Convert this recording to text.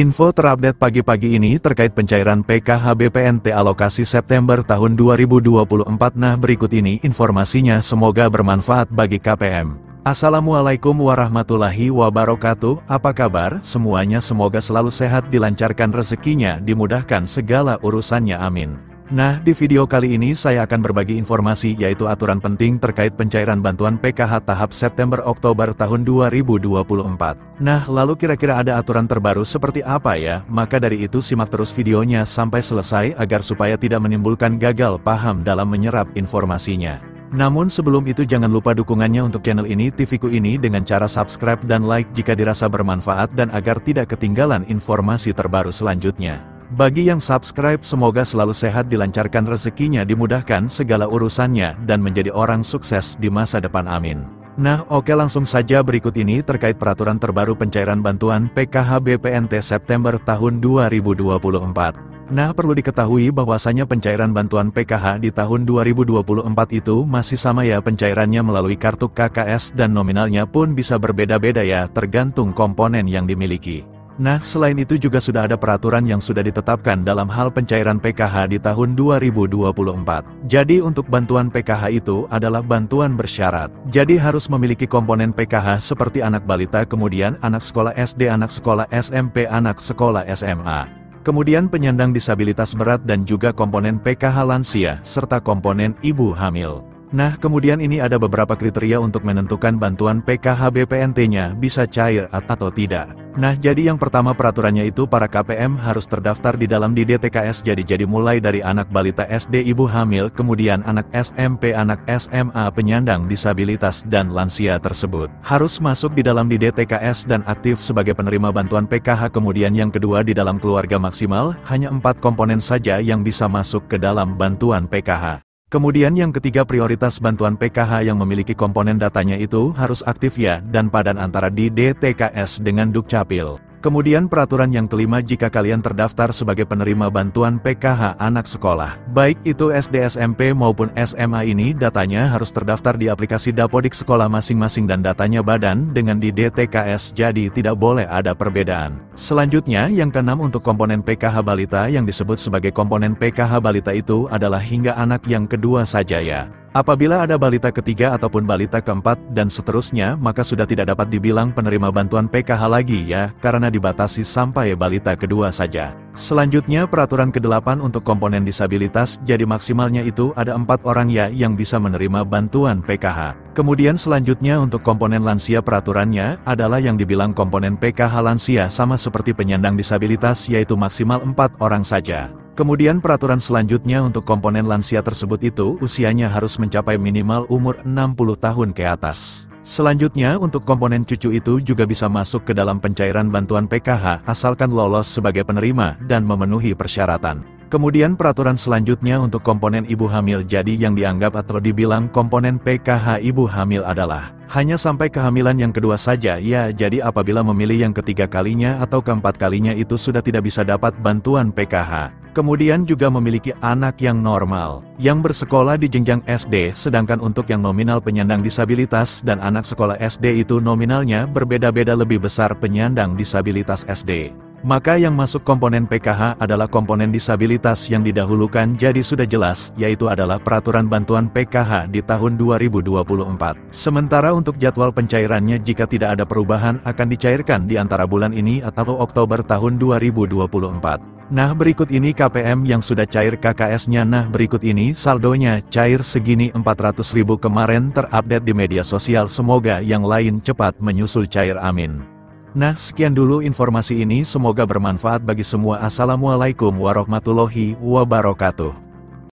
Info terupdate pagi-pagi ini terkait pencairan PKH BPNT alokasi September tahun 2024. Nah, berikut ini informasinya, semoga bermanfaat bagi KPM. Assalamualaikum warahmatullahi wabarakatuh. Apa kabar semuanya? Semoga selalu sehat, dilancarkan rezekinya, dimudahkan segala urusannya, amin. Nah, di video kali ini saya akan berbagi informasi, yaitu aturan penting terkait pencairan bantuan PKH tahap September-Oktober tahun 2024. Nah, lalu kira-kira ada aturan terbaru seperti apa ya? Maka dari itu simak terus videonya sampai selesai agar supaya tidak menimbulkan gagal paham dalam menyerap informasinya. Namun sebelum itu jangan lupa dukungannya untuk channel ini, TV-ku ini, dengan cara subscribe dan like jika dirasa bermanfaat dan agar tidak ketinggalan informasi terbaru selanjutnya. Bagi yang subscribe, semoga selalu sehat, dilancarkan rezekinya, dimudahkan segala urusannya, dan menjadi orang sukses di masa depan, amin. Nah, oke, langsung saja berikut ini terkait peraturan terbaru pencairan bantuan PKH BPNT September tahun 2024. Nah, perlu diketahui bahwasanya pencairan bantuan PKH di tahun 2024 itu masih sama ya, pencairannya melalui kartu KKS dan nominalnya pun bisa berbeda-beda ya, tergantung komponen yang dimiliki. Nah, selain itu juga sudah ada peraturan yang sudah ditetapkan dalam hal pencairan PKH di tahun 2024. Jadi untuk bantuan PKH itu adalah bantuan bersyarat. Jadi harus memiliki komponen PKH seperti anak balita, kemudian anak sekolah SD, anak sekolah SMP, anak sekolah SMA. Kemudian penyandang disabilitas berat dan juga komponen PKH lansia, serta komponen ibu hamil. Nah, kemudian ini ada beberapa kriteria untuk menentukan bantuan PKH BPNT-nya bisa cair atau tidak. Nah, jadi yang pertama peraturannya itu para KPM harus terdaftar di dalam di DTKS. Jadi mulai dari anak balita SD, ibu hamil, kemudian anak SMP, anak SMA, penyandang disabilitas dan lansia tersebut harus masuk di dalam di DTKS dan aktif sebagai penerima bantuan PKH. Kemudian yang kedua, di dalam keluarga maksimal hanya 4 komponen saja yang bisa masuk ke dalam bantuan PKH. Kemudian yang ketiga, prioritas bantuan PKH yang memiliki komponen datanya itu harus aktif ya, dan padan antara di DTKS dengan Dukcapil. Kemudian peraturan yang kelima, jika kalian terdaftar sebagai penerima bantuan PKH anak sekolah, baik itu SD, SMP maupun SMA, ini datanya harus terdaftar di aplikasi Dapodik sekolah masing-masing dan datanya badan dengan di DTKS, jadi tidak boleh ada perbedaan. Selanjutnya, yang keenam, untuk komponen PKH balita yang disebut sebagai komponen PKH balita itu adalah hingga anak yang kedua saja ya. Apabila ada balita ketiga ataupun balita keempat dan seterusnya, maka sudah tidak dapat dibilang penerima bantuan PKH lagi ya, karena dibatasi sampai balita kedua saja. Selanjutnya peraturan ke-8 untuk komponen disabilitas, jadi maksimalnya itu ada 4 orang ya yang bisa menerima bantuan PKH. Kemudian selanjutnya untuk komponen lansia, peraturannya adalah yang dibilang komponen PKH lansia sama seperti penyandang disabilitas, yaitu maksimal 4 orang saja. Kemudian peraturan selanjutnya untuk komponen lansia tersebut itu usianya harus mencapai minimal umur 60 tahun ke atas. Selanjutnya untuk komponen cucu itu juga bisa masuk ke dalam pencairan bantuan PKH asalkan lolos sebagai penerima dan memenuhi persyaratan. Kemudian peraturan selanjutnya untuk komponen ibu hamil, jadi yang dianggap atau dibilang komponen PKH ibu hamil adalah hanya sampai kehamilan yang kedua saja ya, jadi apabila memilih yang ketiga kalinya atau keempat kalinya itu sudah tidak bisa dapat bantuan PKH. Kemudian juga memiliki anak yang normal, yang bersekolah di jenjang SD, sedangkan untuk yang nominal penyandang disabilitas dan anak sekolah SD itu nominalnya berbeda-beda, lebih besar penyandang disabilitas SD. Maka yang masuk komponen PKH adalah komponen disabilitas yang didahulukan, jadi sudah jelas, yaitu adalah peraturan bantuan PKH di tahun 2024. Sementara untuk jadwal pencairannya, jika tidak ada perubahan akan dicairkan di antara bulan ini atau Oktober tahun 2024. Nah, berikut ini KPM yang sudah cair KKS-nya. Nah, berikut ini saldonya, cair segini 400.000 kemarin, terupdate di media sosial, semoga yang lain cepat menyusul cair, amin. Nah, sekian dulu informasi ini, semoga bermanfaat bagi semua. Assalamualaikum warahmatullahi wabarakatuh.